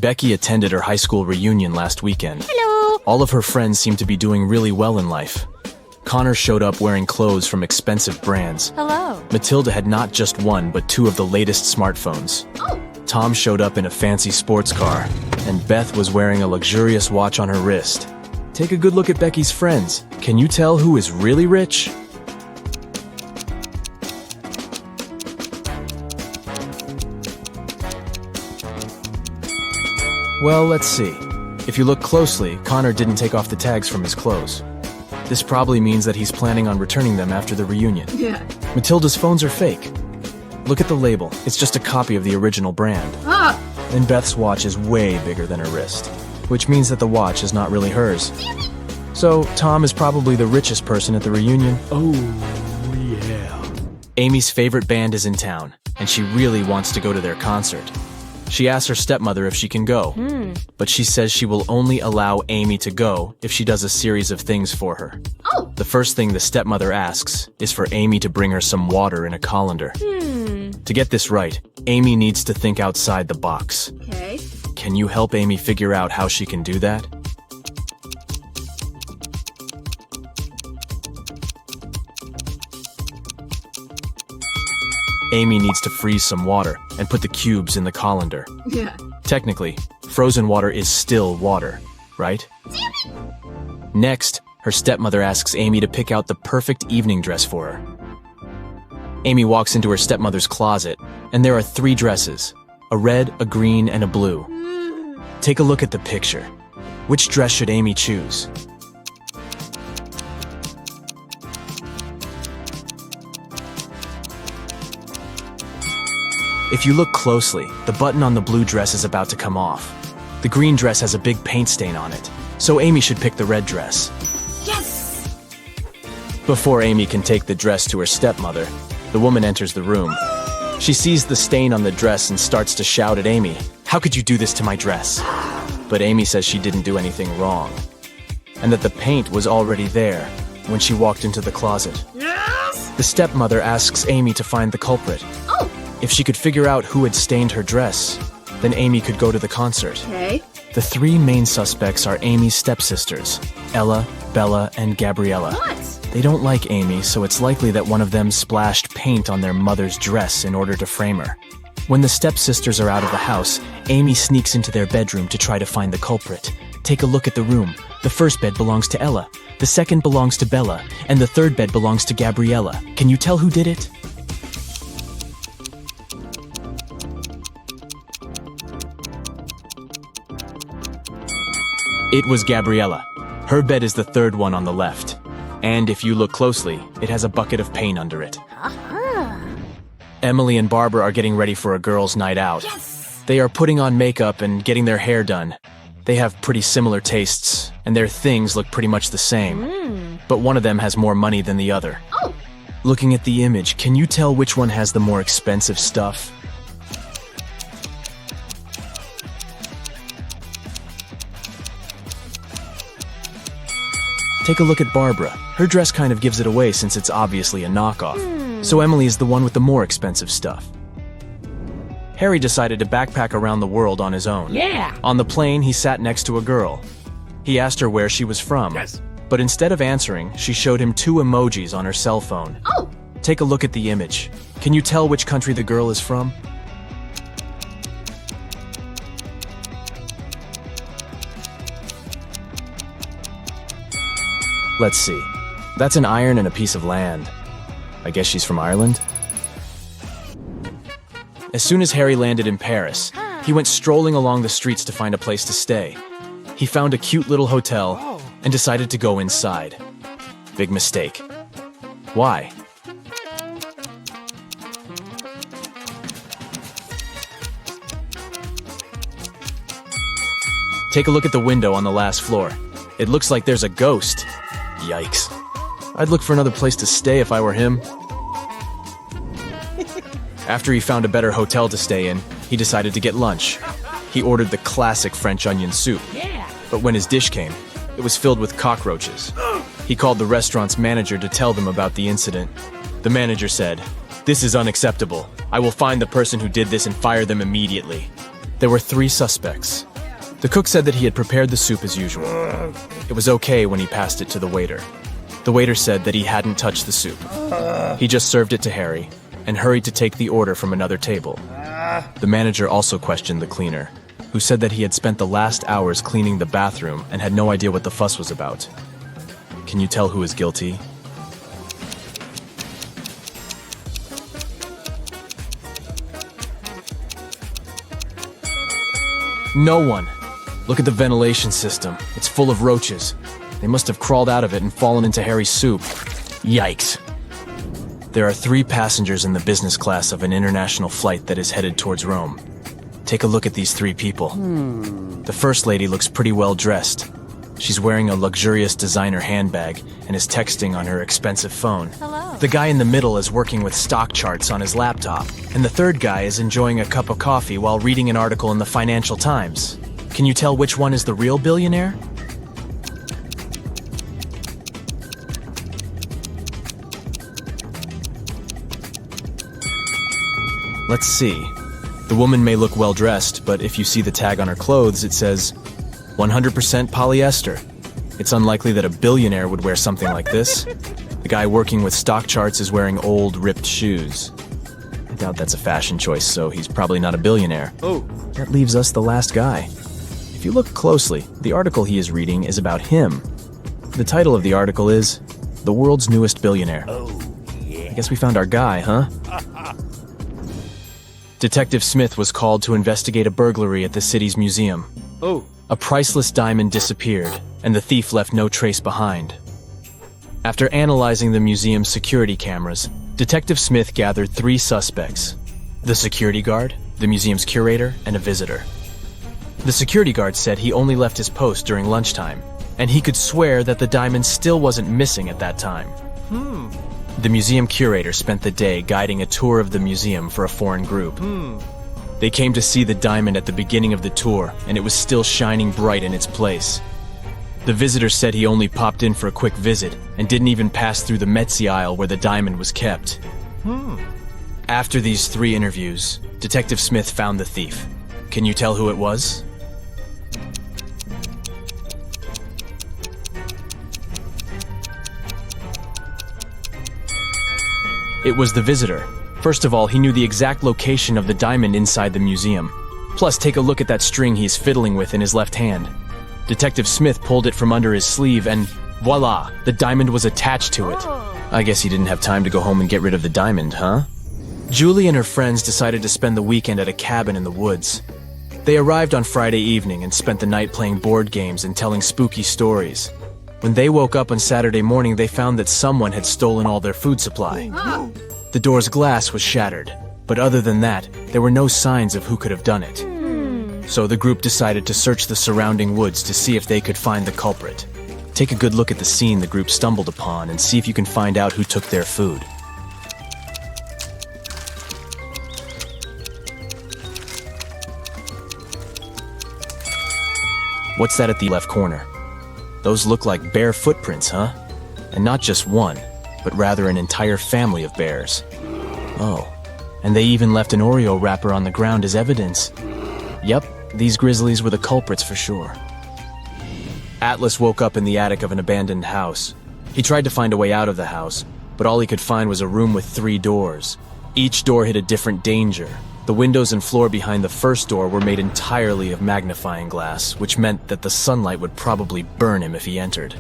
Becky attended her high school reunion last weekend. Hello. All of her friends seemed to be doing really well in life. Connor showed up wearing clothes from expensive brands. Hello. Matilda had not just one, but two of the latest smartphones. Oh. Tom showed up in a fancy sports car, and Beth was wearing a luxurious watch on her wrist. Take a good look at Becky's friends. Can you tell who is really rich? Well, let's see. If you look closely, Connor didn't take off the tags from his clothes. This probably means that he's planning on returning them after the reunion. Yeah. Matilda's phones are fake. Look at the label. It's just a copy of the original brand. Ah. And Beth's watch is way bigger than her wrist, which means that the watch is not really hers. So, Tom is probably the richest person at the reunion. Oh, yeah. Amy's favorite band is in town, and she really wants to go to their concert. She asks her stepmother if she can go, but she says she will only allow Amy to go if she does a series of things for her. Oh. The first thing the stepmother asks is for Amy to bring her some water in a colander. To get this right, Amy needs to think outside the box. Okay. Can you help Amy figure out how she can do that? Amy needs to freeze some water and put the cubes in the colander. Yeah. Technically, frozen water is still water, right? Next, her stepmother asks Amy to pick out the perfect evening dress for her. Amy walks into her stepmother's closet, and there are 3 dresses: a red, a green, and a blue. Take a look at the picture. Which dress should Amy choose? If you look closely, the button on the blue dress is about to come off. The green dress has a big paint stain on it, so Amy should pick the red dress. Yes. Before Amy can take the dress to her stepmother, the woman enters the room. She sees the stain on the dress and starts to shout at Amy, "How could you do this to my dress?" But Amy says she didn't do anything wrong, and that the paint was already there when she walked into the closet. Yes. The stepmother asks Amy to find the culprit. Oh. If she could figure out who had stained her dress, then Amy could go to the concert. Okay. The 3 main suspects are Amy's stepsisters, Ella, Bella, and Gabriella. What? They don't like Amy, so it's likely that one of them splashed paint on their mother's dress in order to frame her. When the stepsisters are out of the house, Amy sneaks into their bedroom to try to find the culprit. Take a look at the room. The first bed belongs to Ella, the second belongs to Bella, and the third bed belongs to Gabriella. Can you tell who did it? It was Gabriella. Her bed is the third one on the left. And if you look closely, it has a bucket of paint under it. Emily and Barbara are getting ready for a girls' night out. Yes. They are putting on makeup and getting their hair done. They have pretty similar tastes, and their things look pretty much the same. But one of them has more money than the other. Oh. Looking at the image, can you tell which one has the more expensive stuff? Take a look at Barbara. Her dress kind of gives it away since it's obviously a knockoff. So Emily is the one with the more expensive stuff. Harry decided to backpack around the world on his own. Yeah. On the plane, he sat next to a girl. He asked her where she was from. Yes. But instead of answering, she showed him 2 emojis on her cell phone. Oh. Take a look at the image. Can you tell which country the girl is from? Let's see. That's an iron and a piece of land. I guess she's from Ireland? As soon as Harry landed in Paris, he went strolling along the streets to find a place to stay. He found a cute little hotel and decided to go inside. Big mistake. Why? Take a look at the window on the last floor. It looks like there's a ghost. Yikes. I'd look for another place to stay if I were him. After he found a better hotel to stay in, he decided to get lunch. He ordered the classic French onion soup. But when his dish came, it was filled with cockroaches. He called the restaurant's manager to tell them about the incident. The manager said, "This is unacceptable. I will find the person who did this and fire them immediately." There were 3 suspects: The cook said that he had prepared the soup as usual. It was okay when he passed it to the waiter. The waiter said that he hadn't touched the soup. He just served it to Harry and hurried to take the order from another table. The manager also questioned the cleaner, who said that he had spent the last hours cleaning the bathroom and had no idea what the fuss was about. Can you tell who is guilty? No one. Look at the ventilation system. It's full of roaches. They must have crawled out of it and fallen into Harry's soup. Yikes. There are 3 passengers in the business class of an international flight that is headed towards Rome. Take a look at these 3 people. The first lady looks pretty well dressed. She's wearing a luxurious designer handbag and is texting on her expensive phone. Hello. The guy in the middle is working with stock charts on his laptop, and the third guy is enjoying a cup of coffee while reading an article in the Financial Times. Can you tell which one is the real billionaire? Let's see. The woman may look well dressed, but if you see the tag on her clothes, it says 100% polyester. It's unlikely that a billionaire would wear something like this. The guy working with stock charts is wearing old, ripped shoes. I doubt that's a fashion choice, so he's probably not a billionaire. Oh. That leaves us the last guy. If you look closely, the article he is reading is about him. The title of the article is The World's Newest Billionaire. Oh, yeah. I guess we found our guy, huh? Detective Smith was called to investigate a burglary at the city's museum. Oh. A priceless diamond disappeared, and the thief left no trace behind. After analyzing the museum's security cameras, Detective Smith gathered 3 suspects: the security guard, the museum's curator, and a visitor. The security guard said he only left his post during lunchtime, and he could swear that the diamond still wasn't missing at that time. The museum curator spent the day guiding a tour of the museum for a foreign group. They came to see the diamond at the beginning of the tour, and it was still shining bright in its place. The visitor said he only popped in for a quick visit and didn't even pass through the Metzi aisle where the diamond was kept. After these 3 interviews, Detective Smith found the thief. Can you tell who it was? It was the visitor. First of all, he knew the exact location of the diamond inside the museum. Plus, take a look at that string he's fiddling with in his left hand. Detective Smith pulled it from under his sleeve and voila, the diamond was attached to it. I guess he didn't have time to go home and get rid of the diamond, huh? Julie and her friends decided to spend the weekend at a cabin in the woods. They arrived on Friday evening and spent the night playing board games and telling spooky stories. When they woke up on Saturday morning, they found that someone had stolen all their food supply. The door's glass was shattered, but other than that, there were no signs of who could have done it. So the group decided to search the surrounding woods to see if they could find the culprit. Take a good look at the scene the group stumbled upon and see if you can find out who took their food. What's that at the left corner? Those look like bear footprints, huh? And not just one, but rather an entire family of bears. Oh, and they even left an Oreo wrapper on the ground as evidence. Yep, these grizzlies were the culprits for sure. Atlas woke up in the attic of an abandoned house. He tried to find a way out of the house, but all he could find was a room with 3 doors. Each door hid a different danger. The windows and floor behind the first door were made entirely of magnifying glass, which meant that the sunlight would probably burn him if he entered.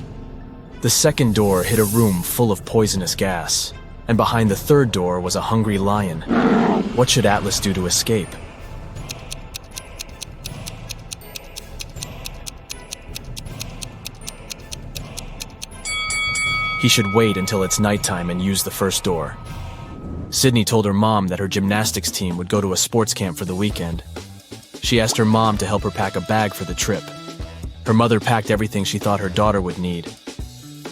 The second door hid a room full of poisonous gas, and behind the third door was a hungry lion. What should Atlas do to escape? He should wait until it's nighttime and use the first door. Sydney told her mom that her gymnastics team would go to a sports camp for the weekend. She asked her mom to help her pack a bag for the trip. Her mother packed everything she thought her daughter would need.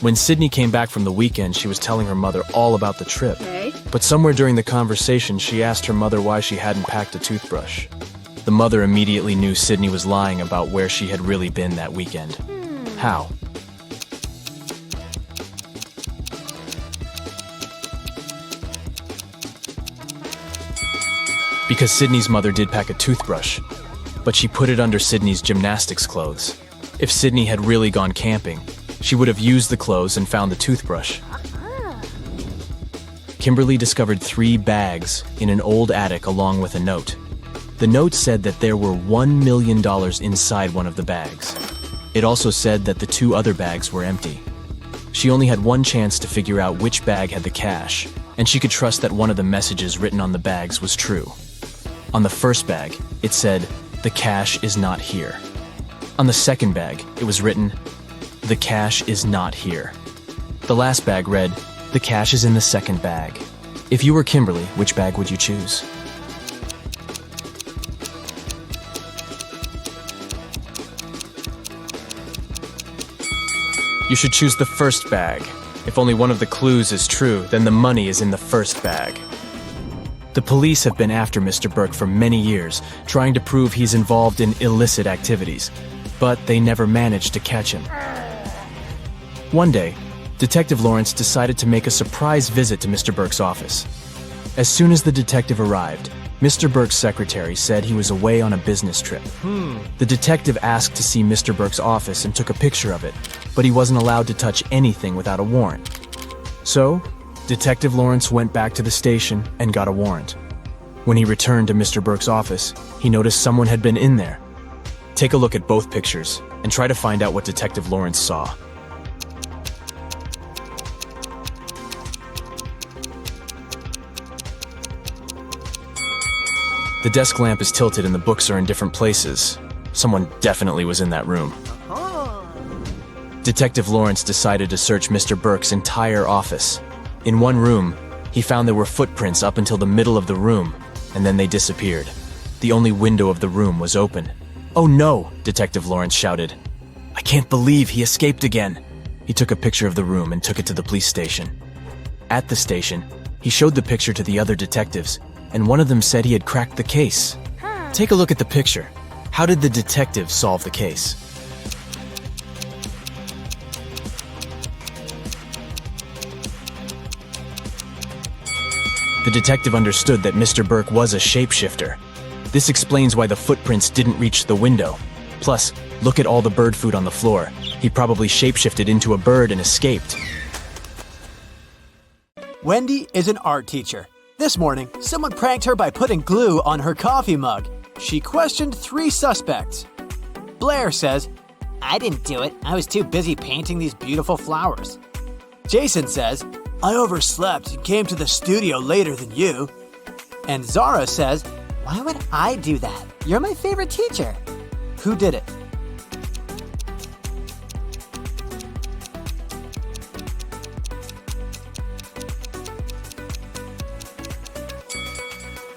When Sydney came back from the weekend, she was telling her mother all about the trip. But somewhere during the conversation, she asked her mother why she hadn't packed a toothbrush. The mother immediately knew Sydney was lying about where she had really been that weekend. How? Because Sydney's mother did pack a toothbrush, but she put it under Sydney's gymnastics clothes. If Sydney had really gone camping, she would have used the clothes and found the toothbrush. Kimberly discovered 3 bags in an old attic along with a note. The note said that there were $1 million inside one of the bags. It also said that the 2 other bags were empty. She only had one chance to figure out which bag had the cash, and she could trust that one of the messages written on the bags was true. On the first bag, it said, "The cash is not here." On the second bag, it was written, "The cash is not here." The last bag read, "The cash is in the second bag." If you were Kimberly, which bag would you choose? You should choose the first bag. If only one of the clues is true, then the money is in the first bag. The police have been after Mr. Burke for many years, trying to prove he's involved in illicit activities, but they never managed to catch him. One day, Detective Lawrence decided to make a surprise visit to Mr. Burke's office. As soon as the detective arrived, Mr. Burke's secretary said he was away on a business trip. The detective asked to see Mr. Burke's office and took a picture of it, but he wasn't allowed to touch anything without a warrant. So, Detective Lawrence went back to the station and got a warrant. When he returned to Mr. Burke's office, he noticed someone had been in there. Take a look at both pictures and try to find out what Detective Lawrence saw. The desk lamp is tilted and the books are in different places. Someone definitely was in that room. Detective Lawrence decided to search Mr. Burke's entire office. In one room, he found there were footprints up until the middle of the room, and then they disappeared. The only window of the room was open. "Oh no!" Detective Lawrence shouted. "I can't believe he escaped again." He took a picture of the room and took it to the police station. At the station, he showed the picture to the other detectives, and one of them said he had cracked the case. Take a look at the picture. How did the detective solve the case? The detective understood that Mr. Burke was a shapeshifter. This explains why the footprints didn't reach the window. Plus, look at all the bird food on the floor. He probably shapeshifted into a bird and escaped. Wendy is an art teacher. This morning, someone pranked her by putting glue on her coffee mug. She questioned 3 suspects. Blair says, I didn't do it. I was too busy painting these beautiful flowers. Jason says, I overslept and came to the studio later than you. And Zara says, Why would I do that? You're my favorite teacher. who did it?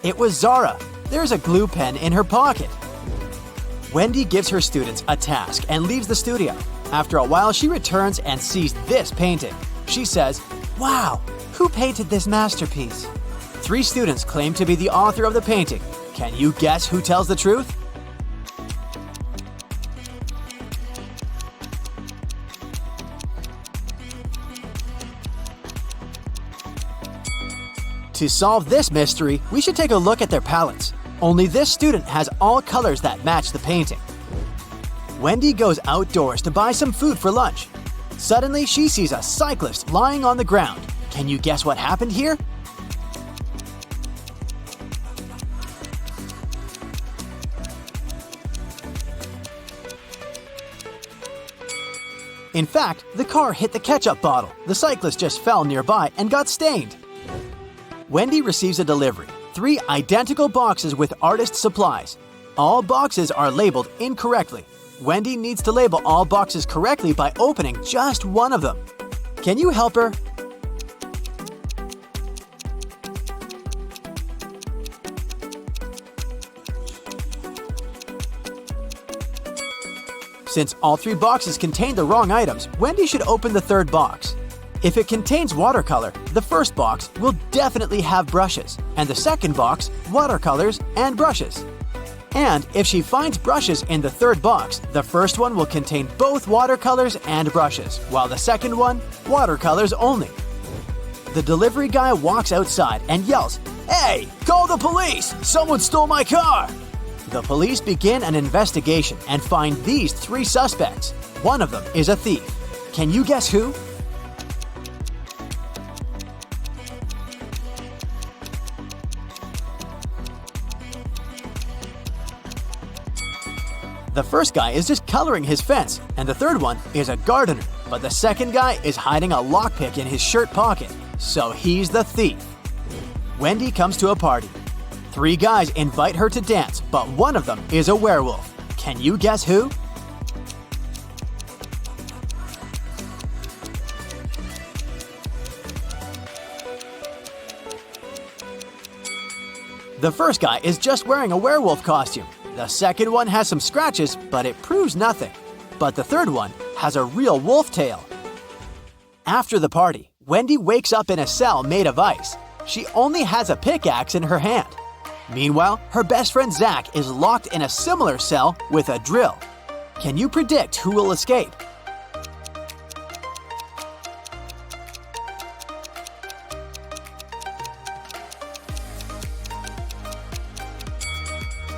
It was Zara. There's a glue pen in her pocket. Wendy gives her students a task and leaves the studio. After a while, she returns and sees this painting. She says, Wow, who painted this masterpiece? 3 students claim to be the author of the painting. Can you guess who tells the truth? To solve this mystery, we should take a look at their palettes. Only this student has all colors that match the painting. Wendy goes outdoors to buy some food for lunch. Suddenly, she sees a cyclist lying on the ground. Can you guess what happened here? In fact, the car hit the ketchup bottle. The cyclist just fell nearby and got stained. Wendy receives a delivery. 3 identical boxes with artist supplies. All boxes are labeled incorrectly. Wendy needs to label all boxes correctly by opening just one of them. Can you help her? Since all 3 boxes contain the wrong items, Wendy should open the 3rd box. If it contains watercolor, the first box will definitely have brushes, and the second box, watercolors and brushes. And if she finds brushes in the 3rd box, the first one will contain both watercolors and brushes, while the second one, watercolors only. The delivery guy walks outside and yells, Hey, call the police! Someone stole my car! The police begin an investigation and find these 3 suspects. One of them is a thief. Can you guess who? The first guy is just coloring his fence, and the third one is a gardener. But the second guy is hiding a lockpick in his shirt pocket, so he's the thief. Wendy comes to a party. 3 guys invite her to dance, but one of them is a werewolf. Can you guess who? The first guy is just wearing a werewolf costume. The second one has some scratches, but it proves nothing. But the third one has a real wolf tail. After the party, Wendy wakes up in a cell made of ice. She only has a pickaxe in her hand. Meanwhile, her best friend Zach is locked in a similar cell with a drill. Can you predict who will escape?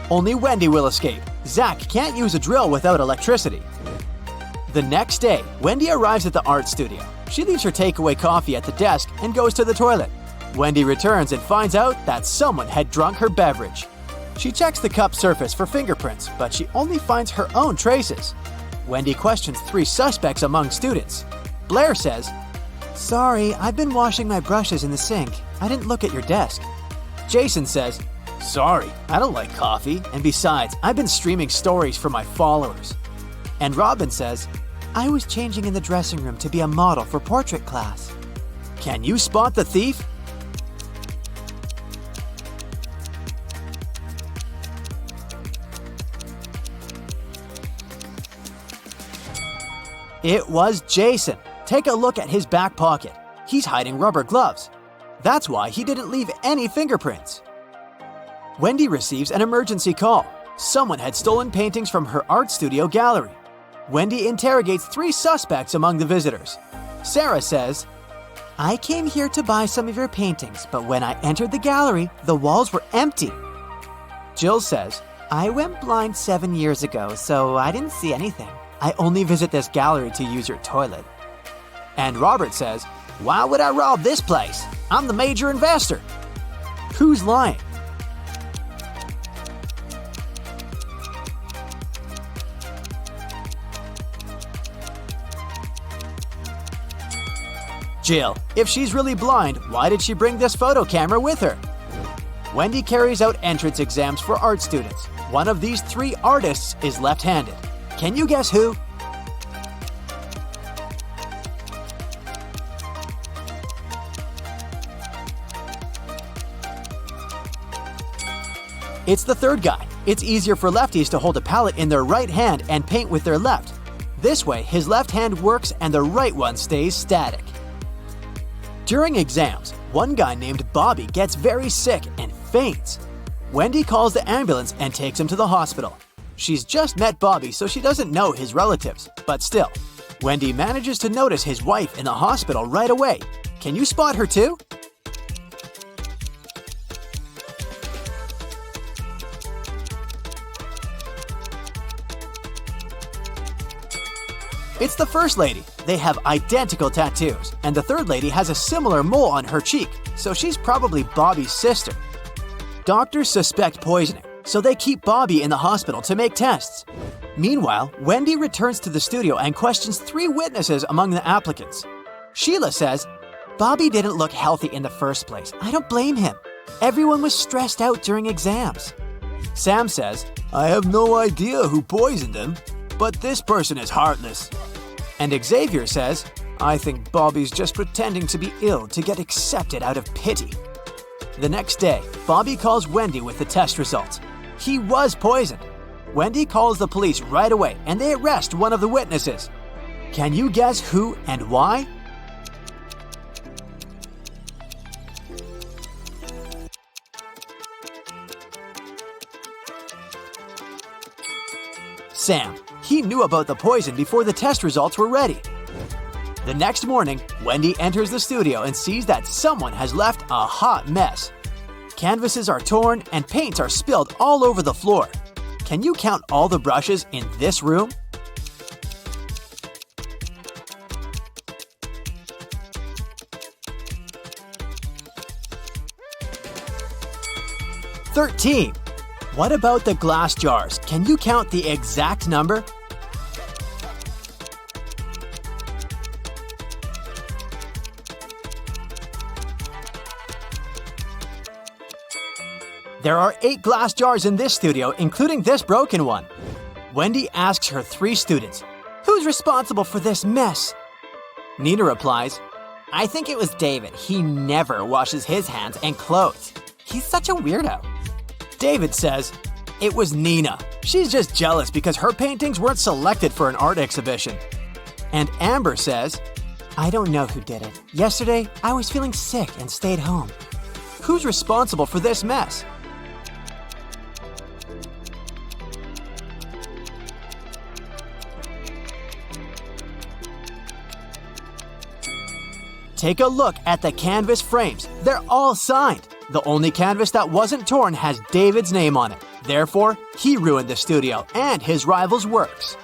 Only Wendy will escape. Zach can't use a drill without electricity. The next day, Wendy arrives at the art studio. She leaves her takeaway coffee at the desk and goes to the toilet. Wendy returns and finds out that someone had drunk her beverage. She checks the cup surface for fingerprints, but she only finds her own traces. Wendy questions 3 suspects among students. Blair says, "Sorry, I've been washing my brushes in the sink. I didn't look at your desk." Jason says, "Sorry, I don't like coffee, and besides, I've been streaming stories for my followers." And Robin says, "I was changing in the dressing room to be a model for portrait class." Can you spot the thief? It was Jason. Take a look at his back pocket. He's hiding rubber gloves. That's why he didn't leave any fingerprints. Wendy receives an emergency call. Someone had stolen paintings from her art studio gallery. Wendy interrogates 3 suspects among the visitors. Sarah says, "I came here to buy some of your paintings, but when I entered the gallery, the walls were empty." Jill says, "I went blind 7 years ago, so I didn't see anything. I only visit this gallery to use your toilet." And Robert says, "Why would I rob this place? I'm the major investor." Who's lying? Jill. If she's really blind, why did she bring this photo camera with her? Wendy carries out entrance exams for art students. One of these 3 artists is left-handed. Can you guess who? It's the third guy. It's easier for lefties to hold a palette in their right hand and paint with their left. This way, his left hand works and the right one stays static. During exams, one guy named Bobby gets very sick and faints. Wendy calls the ambulance and takes him to the hospital. She's just met Bobby, so she doesn't know his relatives, but still, Wendy manages to notice his wife in the hospital right away. Can you spot her too? It's the first lady. They have identical tattoos, and the third lady has a similar mole on her cheek, so she's probably Bobby's sister. Doctors suspect poisoning, so they keep Bobby in the hospital to make tests. Meanwhile, Wendy returns to the studio and questions 3 witnesses among the applicants. Sheila says, "Bobby didn't look healthy in the first place. I don't blame him. Everyone was stressed out during exams." Sam says, "I have no idea who poisoned him, but this person is heartless." And Xavier says, "I think Bobby's just pretending to be ill to get accepted out of pity." The next day, Bobby calls Wendy with the test results. He was poisoned. Wendy calls the police right away and they arrest one of the witnesses. Can you guess who and why? Sam. He knew about the poison before the test results were ready. The next morning, Wendy enters the studio and sees that someone has left a hot mess. Canvases are torn and paints are spilled all over the floor. Can you count all the brushes in this room? $13. What about the glass jars? Can you count the exact number? There are 8 glass jars in this studio, including this broken one. Wendy asks her 3 students, "Who's responsible for this mess?" Nina replies, I think it was David. He never washes his hands and clothes. He's such a weirdo. David says, "It was Nina. She's just jealous because her paintings weren't selected for an art exhibition." And Amber says, I don't know who did it. Yesterday, I was feeling sick and stayed home. "Who's responsible for this mess?" Take a look at the canvas frames. They're all signed. The only canvas that wasn't torn has David's name on it. Therefore, he ruined the studio and his rival's works.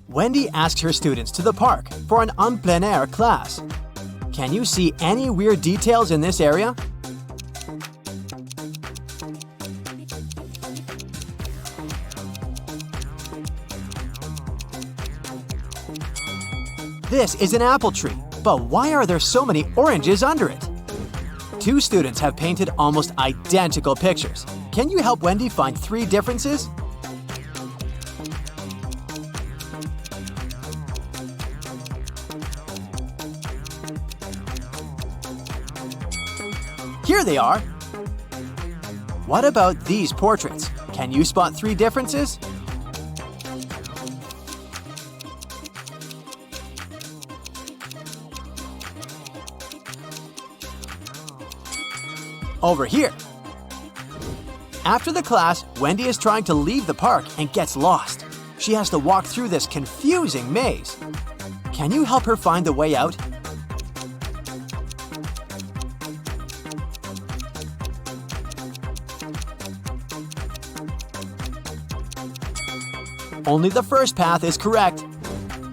Wendy asks her students to the park for an en plein air class. Can you see any weird details in this area? This is an apple tree, but why are there so many oranges under it? 2 students have painted almost identical pictures. Can you help Wendy find 3 differences? Here they are. What about these portraits? Can you spot 3 differences? Over here. After the class, Wendy is trying to leave the park and gets lost. She has to walk through this confusing maze. Can you help her find the way out? Only the first path is correct.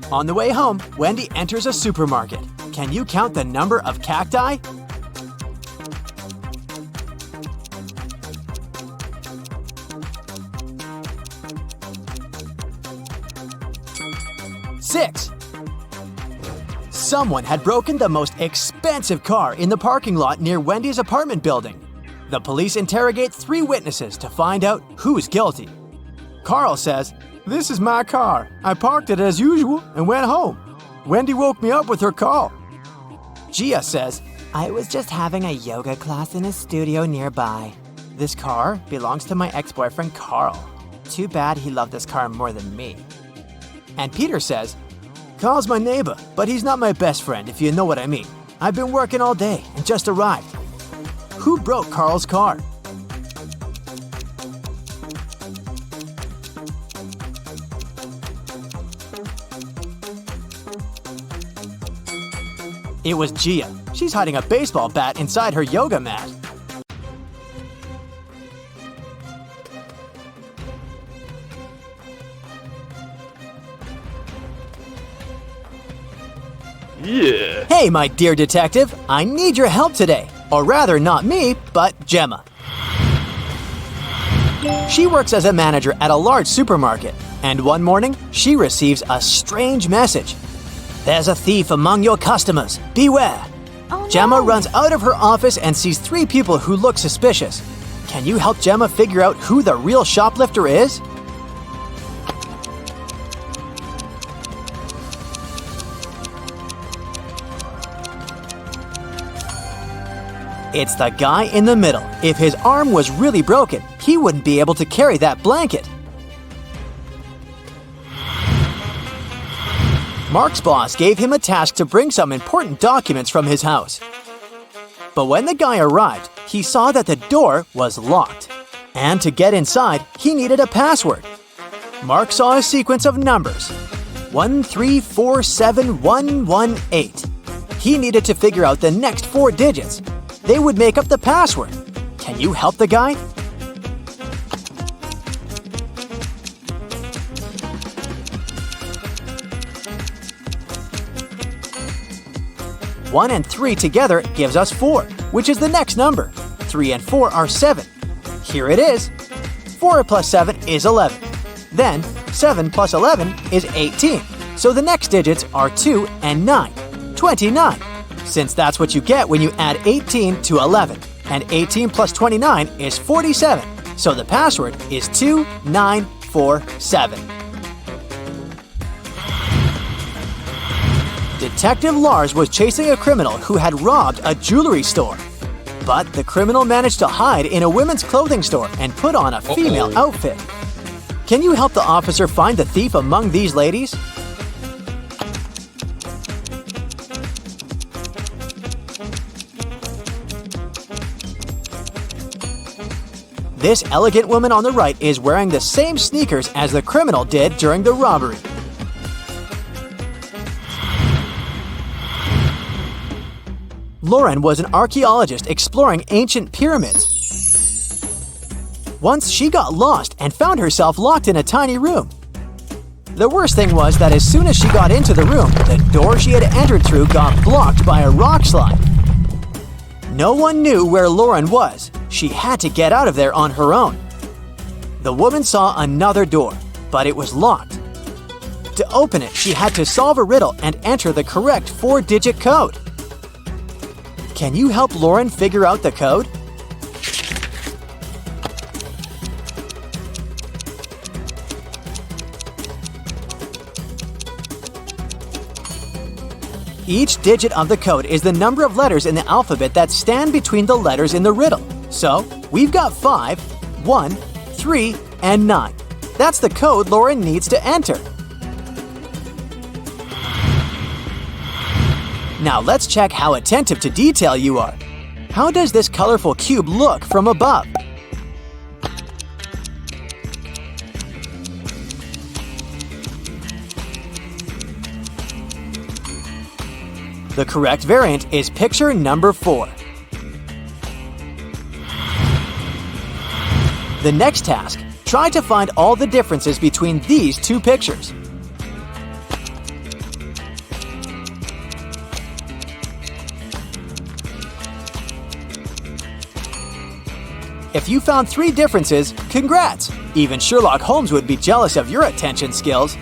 On the way home, Wendy enters a supermarket. Can you count the number of cacti? Six. Someone had broken the most expensive car in the parking lot near Wendy's apartment building. The police interrogate 3 witnesses to find out who's guilty. Carl says, "This is my car. I parked it as usual and went home. Wendy woke me up with her call." Gia says, I was just having a yoga class in a studio nearby. This car belongs to my ex-boyfriend Carl. Too bad he loved this car more than me. And Peter says, "Carl's my neighbor, but he's not my best friend, if you know what I mean. I've been working all day and just arrived." Who broke Carl's car? It was Gia. She's hiding a baseball bat inside her yoga mat. Yeah. Hey, my dear detective, I need your help today. Or rather, not me, but Gemma. She works as a manager at a large supermarket, and one morning, she receives a strange message. "There's a thief among your customers. Beware." Oh, no. Gemma runs out of her office and sees 3 people who look suspicious. Can you help Gemma figure out who the real shoplifter is? It's the guy in the middle. If his arm was really broken, he wouldn't be able to carry that blanket. Mark's boss gave him a task to bring some important documents from his house. But when the guy arrived, he saw that the door was locked. And to get inside, he needed a password. Mark saw a sequence of numbers. 1347118. He needed to figure out the next 4 digits. They would make up the password. Can you help the guy? 1 and 3 together gives us 4, which is the next number. 3 and 4 are 7. Here it is. 4 plus 7 is 11. Then, 7 plus 11 is 18. So the next digits are 2 and 9. 29. Since that's what you get when you add 18 to 11. And 18 plus 29 is 47. So the password is 2947. Detective Lars was chasing a criminal who had robbed a jewelry store. But the criminal managed to hide in a women's clothing store and put on a female outfit. Can you help the officer find the thief among these ladies? This elegant woman on the right is wearing the same sneakers as the criminal did during the robbery. Lauren was an archaeologist exploring ancient pyramids. Once she got lost and found herself locked in a tiny room. The worst thing was that as soon as she got into the room, the door she had entered through got blocked by a rock slide. No one knew where Lauren was. She had to get out of there on her own. The woman saw another door, but it was locked. To open it, she had to solve a riddle and enter the correct 4-digit code. Can you help Lauren figure out the code? Each digit of the code is the number of letters in the alphabet that stand between the letters in the riddle. So, we've got 5, 1, 3, and 9. That's the code Lauren needs to enter. Now let's check how attentive to detail you are. How does this colorful cube look from above? The correct variant is picture number 4. The next task, try to find all the differences between these two pictures. If you found 3 differences, congrats! Even Sherlock Holmes would be jealous of your attention skills.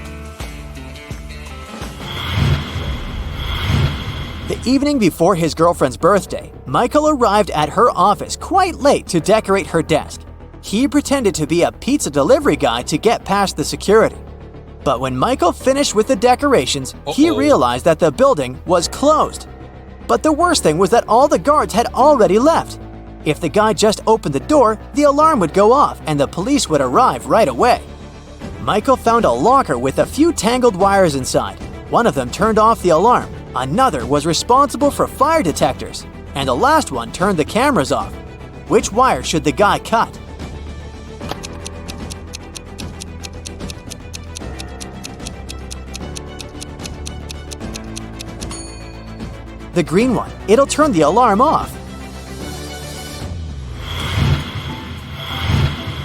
The evening before his girlfriend's birthday, Michael arrived at her office quite late to decorate her desk. He pretended to be a pizza delivery guy to get past the security. But when Michael finished with the decorations, he realized that the building was closed. But the worst thing was that all the guards had already left. If the guy just opened the door, the alarm would go off and the police would arrive right away. Michael found a locker with a few tangled wires inside. One of them turned off the alarm, another was responsible for fire detectors, and the last one turned the cameras off. Which wire should the guy cut? The green one. It'll turn the alarm off.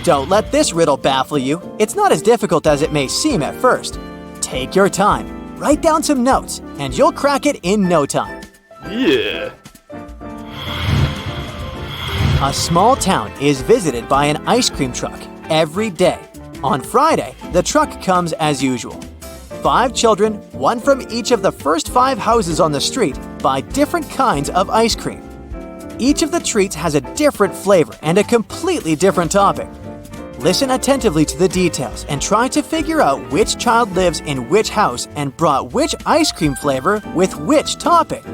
Don't let this riddle baffle you. It's not as difficult as it may seem at first. Take your time, write down some notes, and you'll crack it in no time. Yeah. A small town is visited by an ice cream truck every day. On Friday, the truck comes as usual. 5 children, one from each of the first 5 houses on the street, buy different kinds of ice cream. Each of the treats has a different flavor and a completely different topping. Listen attentively to the details and try to figure out which child lives in which house and brought which ice cream flavor with which topping.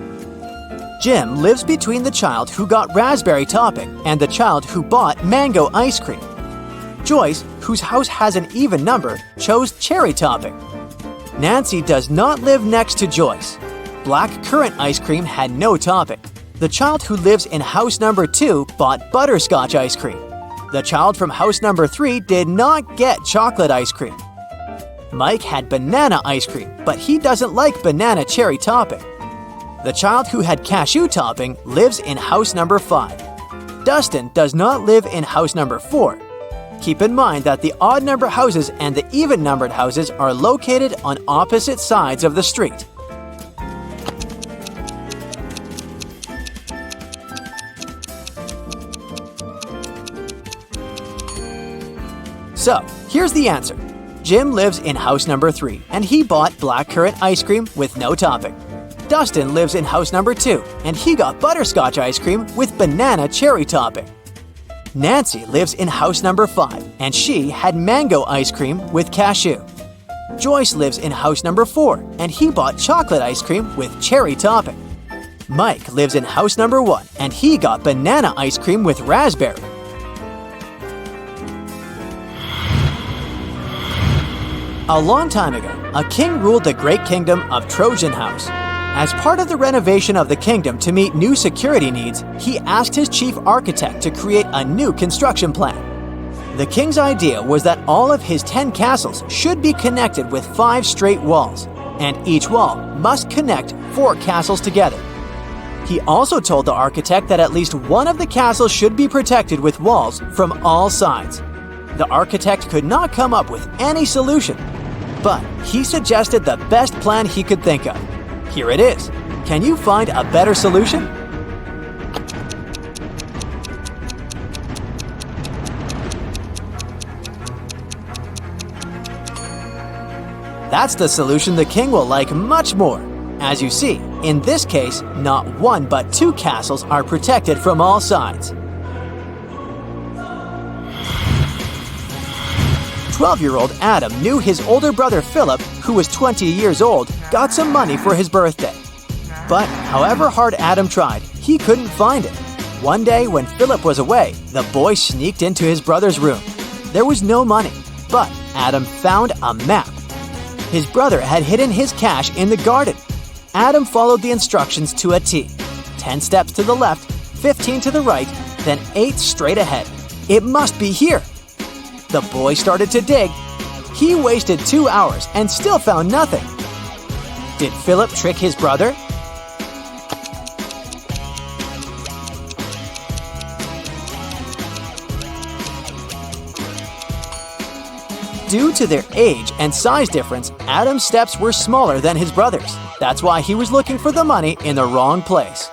Jim lives between the child who got raspberry topping and the child who bought mango ice cream. Joyce, whose house has an even number, chose cherry topping. Nancy does not live next to Joyce. Black currant ice cream had no topping. The child who lives in house number 2 bought butterscotch ice cream. The child from house number 3 did not get chocolate ice cream. Mike had banana ice cream, but he doesn't like banana cherry topping. The child who had cashew topping lives in house number 5. Dustin does not live in house number 4. Keep in mind that the odd number houses and the even numbered houses are located on opposite sides of the street. So, here's the answer. Jim lives in house number 3, and he bought blackcurrant ice cream with no topping. Dustin lives in house number 2, and he got butterscotch ice cream with banana cherry topping. Nancy lives in house number 5, and she had mango ice cream with cashew. Joyce lives in house number 4, and he bought chocolate ice cream with cherry topping. Mike lives in house number 1, and he got banana ice cream with raspberry. A long time ago, a king ruled the great kingdom of Trojan House. As part of the renovation of the kingdom to meet new security needs, he asked his chief architect to create a new construction plan. The king's idea was that all of his 10 castles should be connected with 5 straight walls, and each wall must connect 4 castles together. He also told the architect that at least one of the castles should be protected with walls from all sides. The architect could not come up with any solution, but he suggested the best plan he could think of. Here it is. Can you find a better solution? That's the solution the king will like much more. As you see, in this case, not 1 but 2 castles are protected from all sides. 12-year-old Adam knew his older brother Philip, who was 20 years old, got some money for his birthday. But however hard Adam tried, he couldn't find it. One day when Philip was away, the boy sneaked into his brother's room. There was no money, but Adam found a map. His brother had hidden his cash in the garden. Adam followed the instructions to a T. 10 steps to the left, 15 to the right, then 8 straight ahead. It must be here. The boy started to dig. He wasted 2 hours and still found nothing. Did Philip trick his brother? Due to their age and size difference, Adam's steps were smaller than his brother's. That's why he was looking for the money in the wrong place.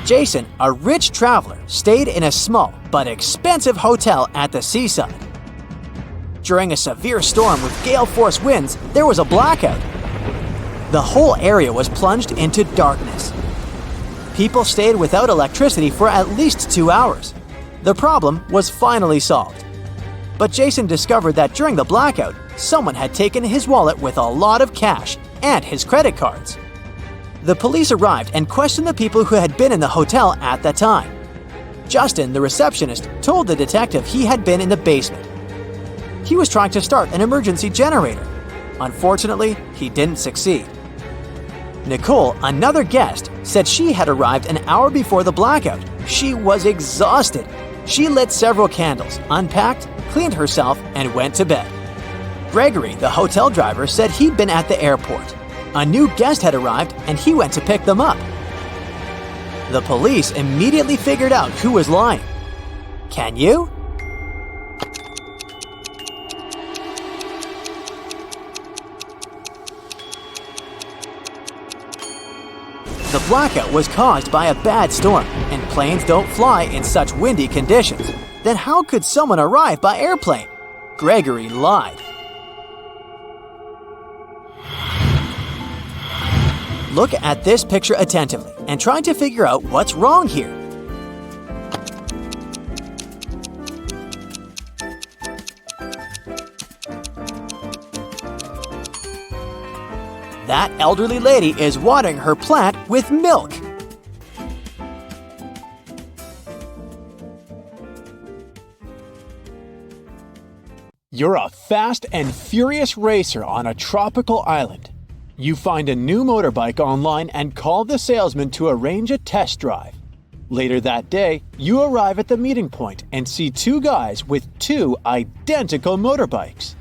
Jason, a rich traveler, stayed in a small but expensive hotel at the seaside. During a severe storm with gale-force winds, there was a blackout. The whole area was plunged into darkness. People stayed without electricity for at least 2 hours. The problem was finally solved. But Jason discovered that during the blackout, someone had taken his wallet with a lot of cash and his credit cards. The police arrived and questioned the people who had been in the hotel at that time. Justin, the receptionist, told the detective he had been in the basement. He was trying to start an emergency generator. Unfortunately, he didn't succeed. Nicole, another guest, said she had arrived an hour before the blackout. She was exhausted. She lit several candles, unpacked, cleaned herself, and went to bed. Gregory, the hotel driver, said he'd been at the airport. A new guest had arrived, and he went to pick them up. The police immediately figured out who was lying. Can you? The blackout was caused by a bad storm, and planes don't fly in such windy conditions. Then how could someone arrive by airplane? Gregory lied. Look at this picture attentively and try to figure out what's wrong here. That elderly lady is watering her plant with milk. You're a fast and furious racer on a tropical island. You find a new motorbike online and call the salesman to arrange a test drive. Later that day, you arrive at the meeting point and see 2 guys with 2 identical motorbikes.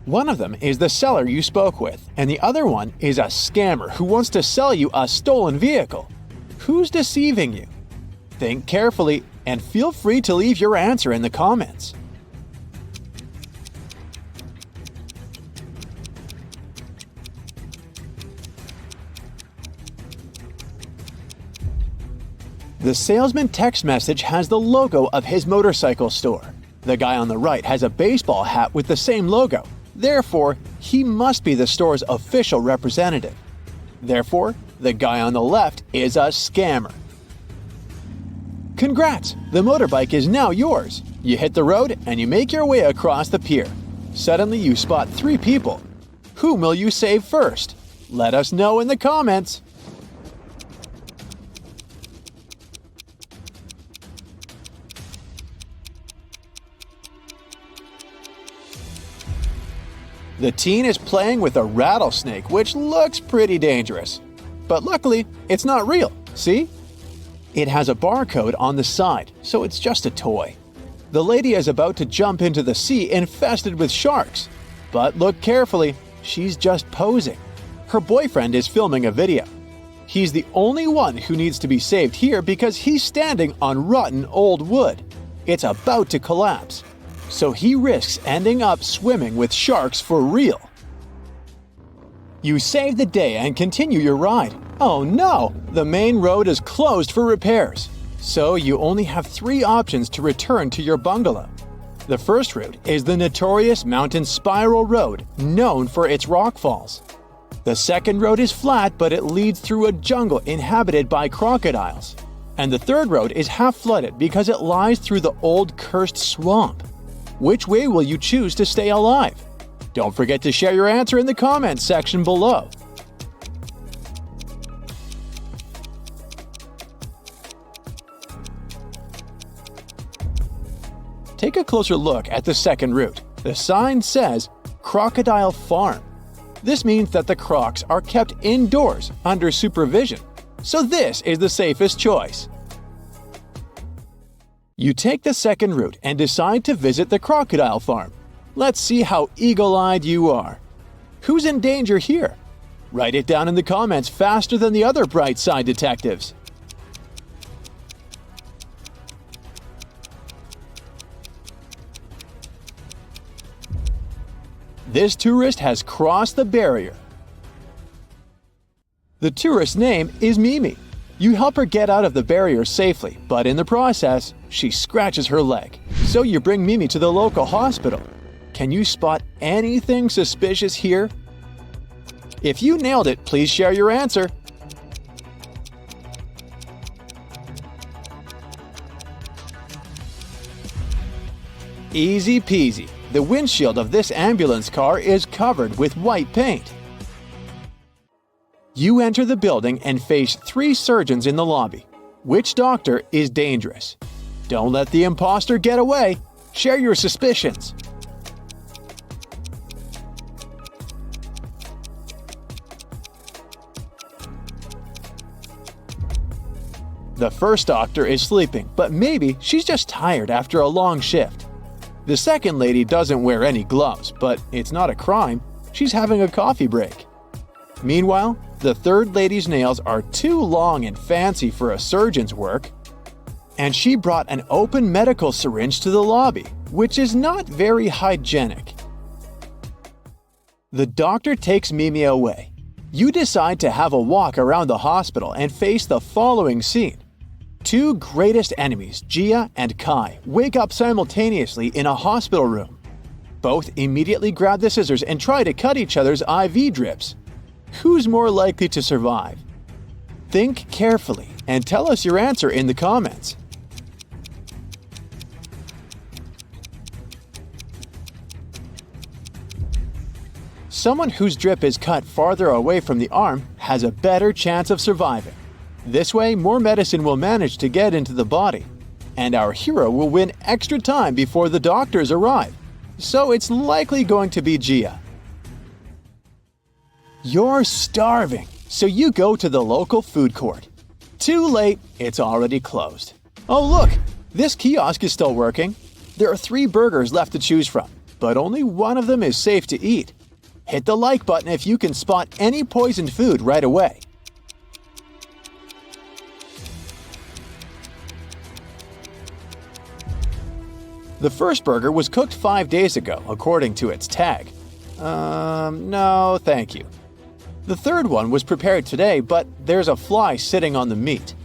One of them is the seller you spoke with, and the other one is a scammer who wants to sell you a stolen vehicle. Who's deceiving you? Think carefully and feel free to leave your answer in the comments. The salesman text message has the logo of his motorcycle store. The guy on the right has a baseball hat with the same logo. Therefore, he must be the store's official representative. Therefore, the guy on the left is a scammer. Congrats! The motorbike is now yours. You hit the road and you make your way across the pier. Suddenly you spot 3 people. Whom will you save first? Let us know in the comments. The teen is playing with a rattlesnake, which looks pretty dangerous. But luckily, it's not real, see? It has a barcode on the side, so it's just a toy. The lady is about to jump into the sea infested with sharks. But look carefully, she's just posing. Her boyfriend is filming a video. He's the only one who needs to be saved here because he's standing on rotten old wood. It's about to collapse. So he risks ending up swimming with sharks for real. You save the day and continue your ride. Oh no! The main road is closed for repairs. So you only have 3 options to return to your bungalow. The first route is the notorious mountain spiral road, known for its rockfalls. The second road is flat, but it leads through a jungle inhabited by crocodiles. And the third road is half flooded because it lies through the old cursed swamp. Which way will you choose to stay alive? Don't forget to share your answer in the comments section below. Take a closer look at the second route. The sign says Crocodile Farm. This means that the crocs are kept indoors under supervision. So this is the safest choice. You take the second route and decide to visit the crocodile farm. Let's see how eagle-eyed you are. Who's in danger here? Write it down in the comments faster than the other bright side detectives. This tourist has crossed the barrier. The tourist's name is Mimi. You help her get out of the barrier safely, but in the process, she scratches her leg. So you bring Mimi to the local hospital. Can you spot anything suspicious here? If you nailed it, please share your answer. Easy peasy. The windshield of this ambulance car is covered with white paint. You enter the building and face 3 surgeons in the lobby. Which doctor is dangerous? Don't let the imposter get away. Share your suspicions. The first doctor is sleeping, but maybe she's just tired after a long shift. The second lady doesn't wear any gloves, but it's not a crime. She's having a coffee break. Meanwhile, the third lady's nails are too long and fancy for a surgeon's work. And she brought an open medical syringe to the lobby, which is not very hygienic. The doctor takes Mimi away. You decide to have a walk around the hospital and face the following scene. 2 greatest enemies, Gia and Kai, wake up simultaneously in a hospital room. Both immediately grab the scissors and try to cut each other's IV drips. Who's more likely to survive? Think carefully and tell us your answer in the comments. Someone whose drip is cut farther away from the arm has a better chance of surviving. This way, more medicine will manage to get into the body, and our hero will win extra time before the doctors arrive. So it's likely going to be Gia. You're starving, so you go to the local food court. Too late, it's already closed. Oh look, this kiosk is still working. There are 3 burgers left to choose from, but only one of them is safe to eat. Hit the like button if you can spot any poisoned food right away. The first burger was cooked 5 days ago, according to its tag. No, thank you. The third one was prepared today, but there's a fly sitting on the meat.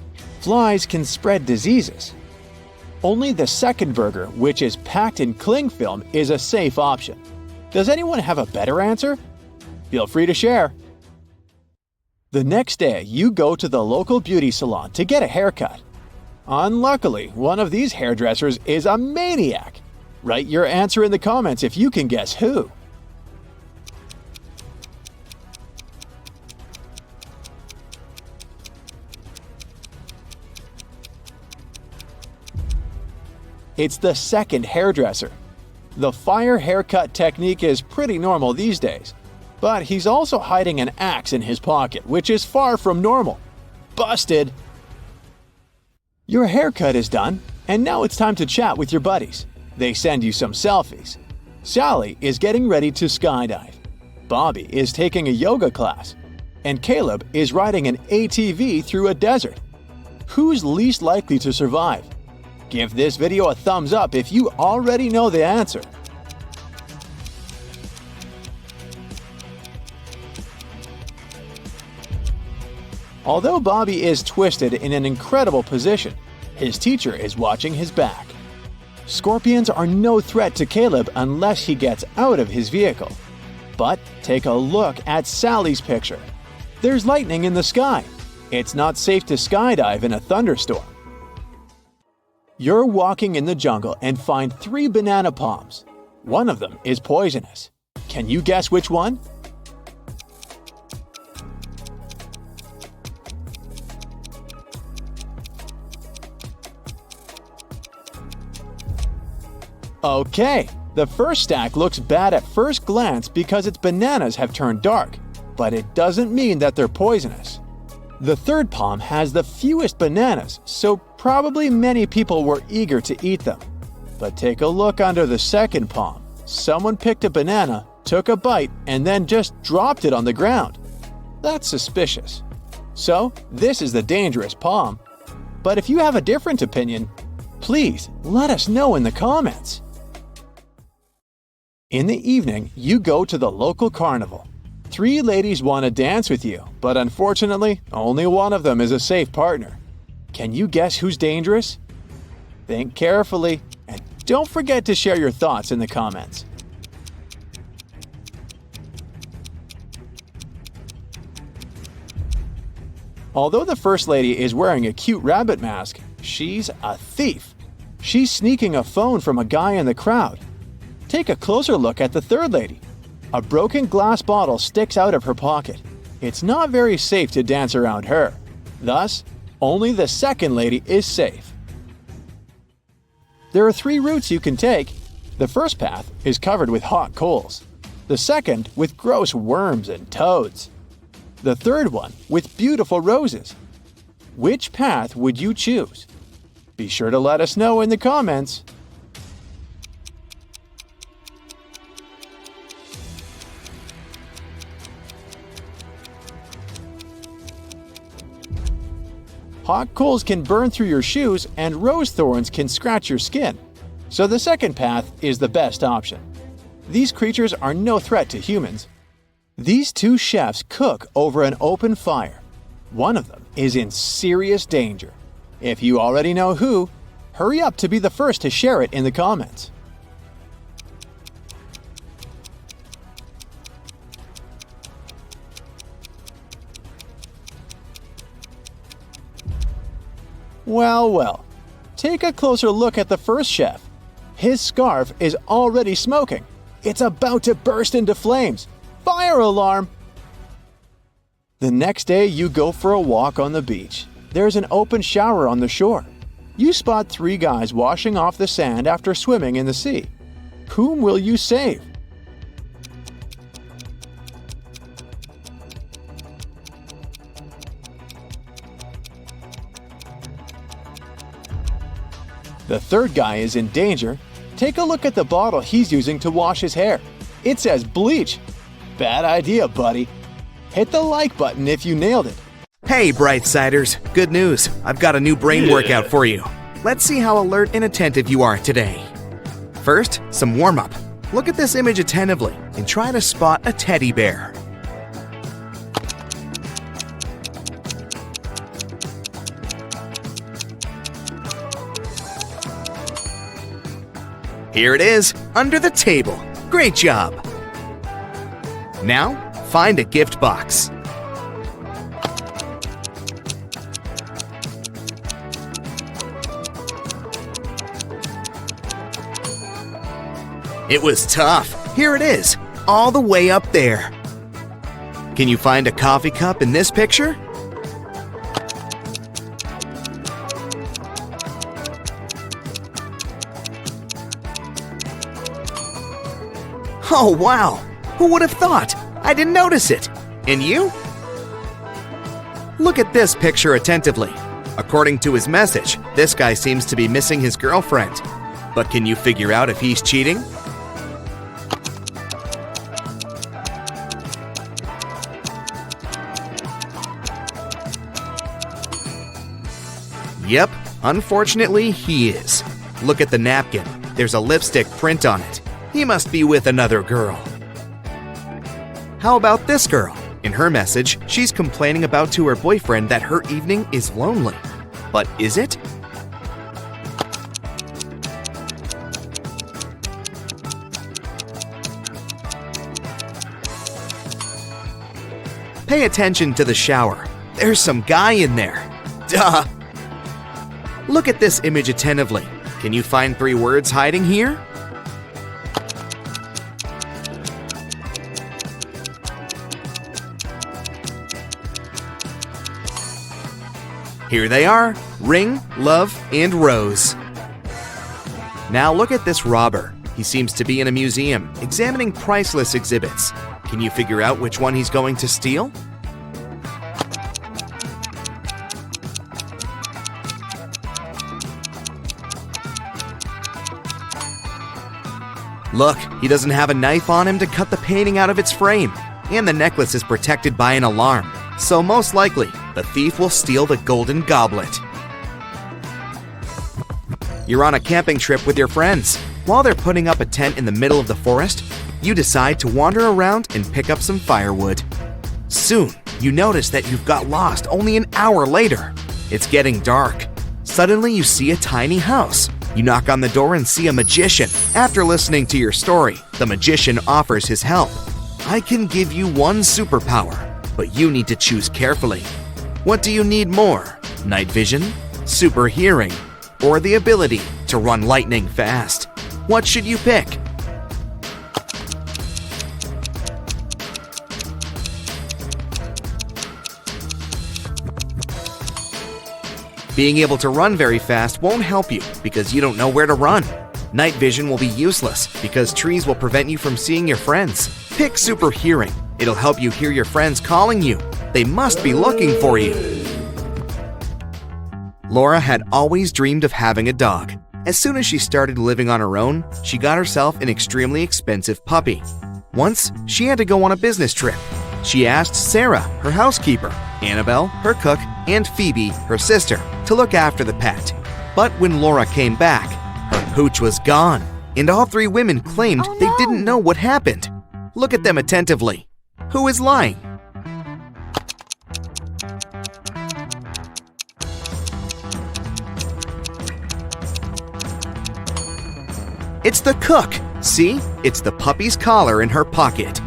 Flies can spread diseases. Only the second burger, which is packed in cling film, is a safe option. Does anyone have a better answer? Feel free to share. The next day, you go to the local beauty salon to get a haircut. Unluckily, one of these hairdressers is a maniac. Write your answer in the comments if you can guess who. It's the second hairdresser. The fire haircut technique is pretty normal these days, but he's also hiding an axe in his pocket, which is far from normal. Busted! Your haircut is done, and now it's time to chat with your buddies. They send you some selfies. Sally is getting ready to skydive. Bobby is taking a yoga class. And Caleb is riding an ATV through a desert. Who's least likely to survive? Give this video a thumbs up if you already know the answer. Although Bobby is twisted in an incredible position, his teacher is watching his back. Scorpions are no threat to Caleb unless he gets out of his vehicle. But take a look at Sally's picture. There's lightning in the sky. It's not safe to skydive in a thunderstorm. You're walking in the jungle and find 3 banana palms. One of them is poisonous. Can you guess which one? Okay, the first stack looks bad at first glance because its bananas have turned dark, but it doesn't mean that they're poisonous. The third palm has the fewest bananas, so probably many people were eager to eat them. But take a look under the second palm. Someone picked a banana, took a bite, and then just dropped it on the ground. That's suspicious. So, this is the dangerous palm. But if you have a different opinion, please let us know in the comments. In the evening, you go to the local carnival. 3 ladies want to dance with you, but unfortunately, only one of them is a safe partner. Can you guess who's dangerous? Think carefully, and don't forget to share your thoughts in the comments. Although the first lady is wearing a cute rabbit mask, she's a thief. She's sneaking a phone from a guy in the crowd. Take a closer look at the third lady. A broken glass bottle sticks out of her pocket. It's not very safe to dance around her. Thus, only the second lady is safe. There are 3 routes you can take. The first path is covered with hot coals. The second with gross worms and toads. The third one with beautiful roses. Which path would you choose? Be sure to let us know in the comments. Hot coals can burn through your shoes and rose thorns can scratch your skin. So the second path is the best option. These creatures are no threat to humans. These 2 chefs cook over an open fire. One of them is in serious danger. If you already know who, hurry up to be the first to share it in the comments. Well, well, take a closer look at the first chef. His scarf is already smoking. It's about to burst into flames. Fire alarm! The next day, you go for a walk on the beach. There's an open shower on the shore. You spot 3 guys washing off the sand after swimming in the sea. Whom will you save? The third guy is in danger. Take a look at the bottle he's using to wash his hair. It says bleach. Bad idea, buddy. Hit the like button if you nailed it. Hey, Brightsiders! Good news! I've got a new brain workout for you. Let's see how alert and attentive you are today. First, some warm-up. Look at this image attentively and try to spot a teddy bear. Here it is, under the table. Great job! Now, find a gift box. It was tough. Here it is, all the way up there. Can you find a coffee cup in this picture? Oh wow! Who would have thought? I didn't notice it. And you? Look at this picture attentively. According to his message, this guy seems to be missing his girlfriend. But can you figure out if he's cheating? Yep, unfortunately he is. Look at the napkin. There's a lipstick print on it. He must be with another girl. How about this girl? In her message, she's complaining about to her boyfriend that her evening is lonely. But is it? Pay attention to the shower. There's some guy in there. Duh! Look at this image attentively. Can you find 3 words hiding here? Here they are, ring, love, and rose. Now look at this robber. He seems to be in a museum, examining priceless exhibits. Can you figure out which one he's going to steal? Look, he doesn't have a knife on him to cut the painting out of its frame. And the necklace is protected by an alarm. So most likely, the thief will steal the golden goblet. You're on a camping trip with your friends. While they're putting up a tent in the middle of the forest, you decide to wander around and pick up some firewood. Soon, you notice that you've got lost only an hour later. It's getting dark. Suddenly, you see a tiny house. You knock on the door and see a magician. After listening to your story, the magician offers his help. I can give you one superpower, but you need to choose carefully. What do you need more? Night vision, super hearing, or the ability to run lightning fast? What should you pick? Being able to run very fast won't help you because you don't know where to run. Night vision will be useless because trees will prevent you from seeing your friends. Pick super hearing. It'll help you hear your friends calling you. They must be looking for you. Laura had always dreamed of having a dog. As soon as she started living on her own, she got herself an extremely expensive puppy. Once, she had to go on a business trip. She asked Sarah, her housekeeper, Annabelle, her cook, and Phoebe, her sister, to look after the pet. But when Laura came back, her pooch was gone, and all 3 women claimed they didn't know what happened. Look at them attentively. Who is lying? It's the cook. See? It's the puppy's collar in her pocket.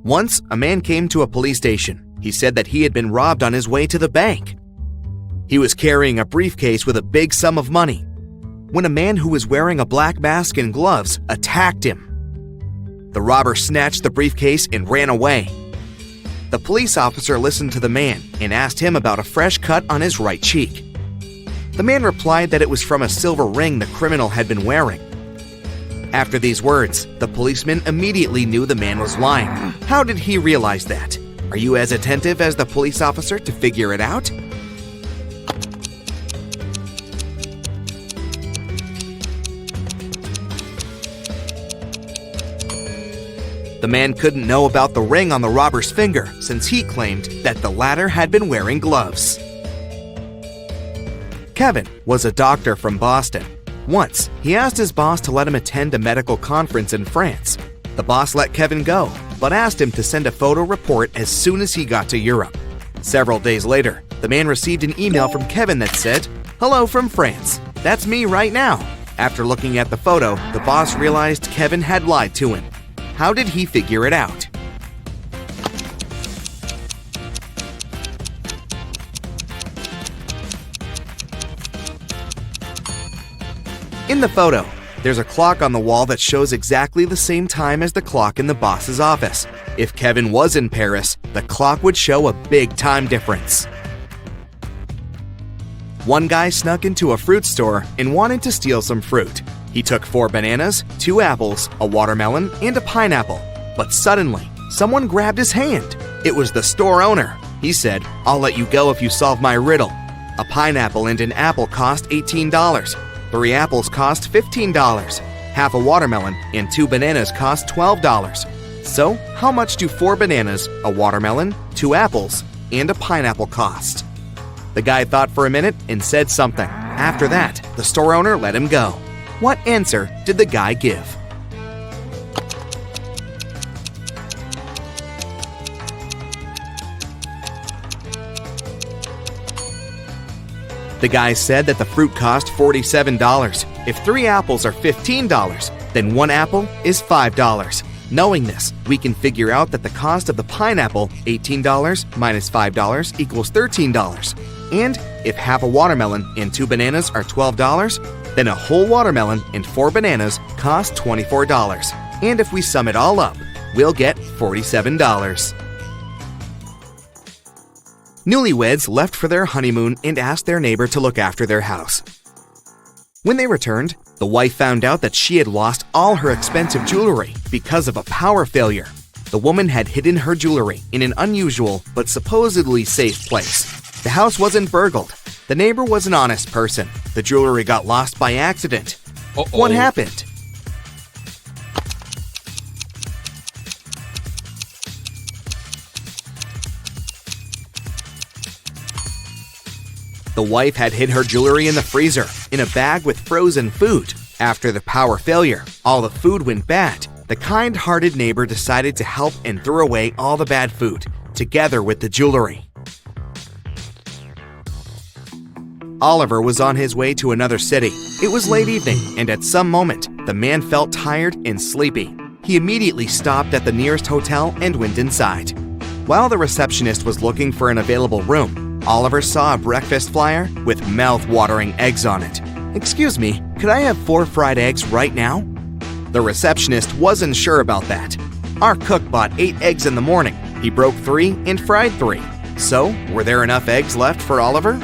Once, a man came to a police station. He said that he had been robbed on his way to the bank. He was carrying a briefcase with a big sum of money when a man who was wearing a black mask and gloves attacked him. The robber snatched the briefcase and ran away. The police officer listened to the man and asked him about a fresh cut on his right cheek. The man replied that it was from a silver ring the criminal had been wearing. After these words, the policeman immediately knew the man was lying. How did he realize that? Are you as attentive as the police officer to figure it out? The man couldn't know about the ring on the robber's finger since he claimed that the latter had been wearing gloves. Kevin was a doctor from Boston. Once, he asked his boss to let him attend a medical conference in France. The boss let Kevin go, but asked him to send a photo report as soon as he got to Europe. Several days later, the man received an email from Kevin that said, "Hello from France. That's me right now. After looking at the photo, the boss realized Kevin had lied to him. How did he figure it out? In the photo, there's a clock on the wall that shows exactly the same time as the clock in the boss's office. If Kevin was in Paris, the clock would show a big time difference. One guy snuck into a fruit store and wanted to steal some fruit. He took 4 bananas, 2 apples, a watermelon, and a pineapple. But suddenly, someone grabbed his hand. It was the store owner. He said, "I'll let you go if you solve my riddle." A pineapple and an apple cost $18. 3 apples cost $15. Half a watermelon and 2 bananas cost $12. So, how much do 4 bananas, a watermelon, 2 apples, and a pineapple cost? The guy thought for a minute and said something. After that, the store owner let him go. What answer did the guy give? The guy said that the fruit cost $47. If 3 apples are $15, then 1 apple is $5. Knowing this, we can figure out that the cost of the pineapple, $18 minus $5 equals $13. And if half a watermelon and 2 bananas are $12, then a whole watermelon and 4 bananas cost $24. And if we sum it all up, we'll get $47. Newlyweds left for their honeymoon and asked their neighbor to look after their house. When they returned, the wife found out that she had lost all her expensive jewelry because of a power failure. The woman had hidden her jewelry in an unusual but supposedly safe place. The house wasn't burgled. The neighbor was an honest person. The jewelry got lost by accident. What happened? The wife had hid her jewelry in the freezer, in a bag with frozen food. After the power failure, all the food went bad. The kind-hearted neighbor decided to help and threw away all the bad food, together with the jewelry. Oliver was on his way to another city. It was late evening, and at some moment, the man felt tired and sleepy. He immediately stopped at the nearest hotel and went inside. While the receptionist was looking for an available room, Oliver saw a breakfast flyer with mouth-watering eggs on it. "Excuse me, could I have 4 fried eggs right now?" The receptionist wasn't sure about that. "Our cook bought 8 eggs in the morning. He broke 3 and fried 3. So, were there enough eggs left for Oliver?"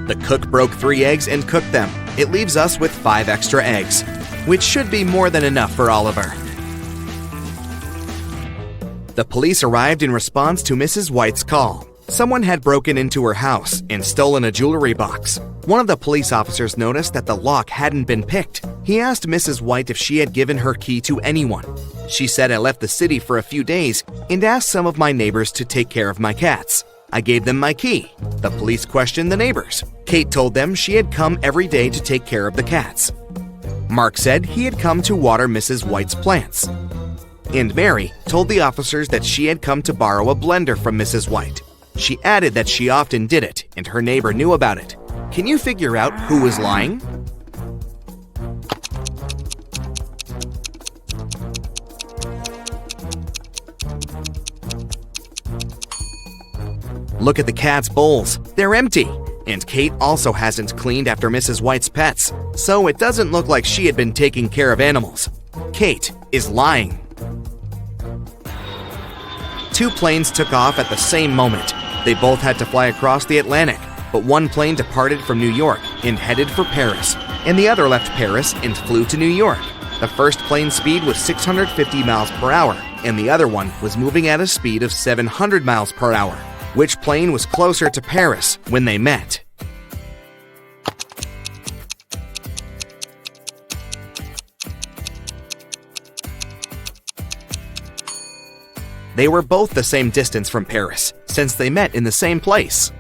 The cook broke 3 eggs and cooked them. It leaves us with 5 extra eggs, which should be more than enough for Oliver. The police arrived in response to Mrs. White's call. Someone had broken into her house and stolen a jewelry box. One of the police officers noticed that the lock hadn't been picked. He asked Mrs. White if she had given her key to anyone. She said, "I left the city for a few days and asked some of my neighbors to take care of my cats. I gave them my key." The police questioned the neighbors. Kate told them she had come every day to take care of the cats. Mark said he had come to water Mrs. White's plants. And Mary told the officers that she had come to borrow a blender from Mrs. White. She added that she often did it, and her neighbor knew about it. Can you figure out who was lying? Look at the cat's bowls. They're empty. And Kate also hasn't cleaned after Mrs. White's pets, so it doesn't look like she had been taking care of animals. Kate is lying. 2 planes took off at the same moment. They both had to fly across the Atlantic, but one plane departed from New York and headed for Paris, and the other left Paris and flew to New York. The first plane's speed was 650 miles per hour, and the other one was moving at a speed of 700 miles per hour. Which plane was closer to Paris when they met? They were both the same distance from Paris, since they met in the same place.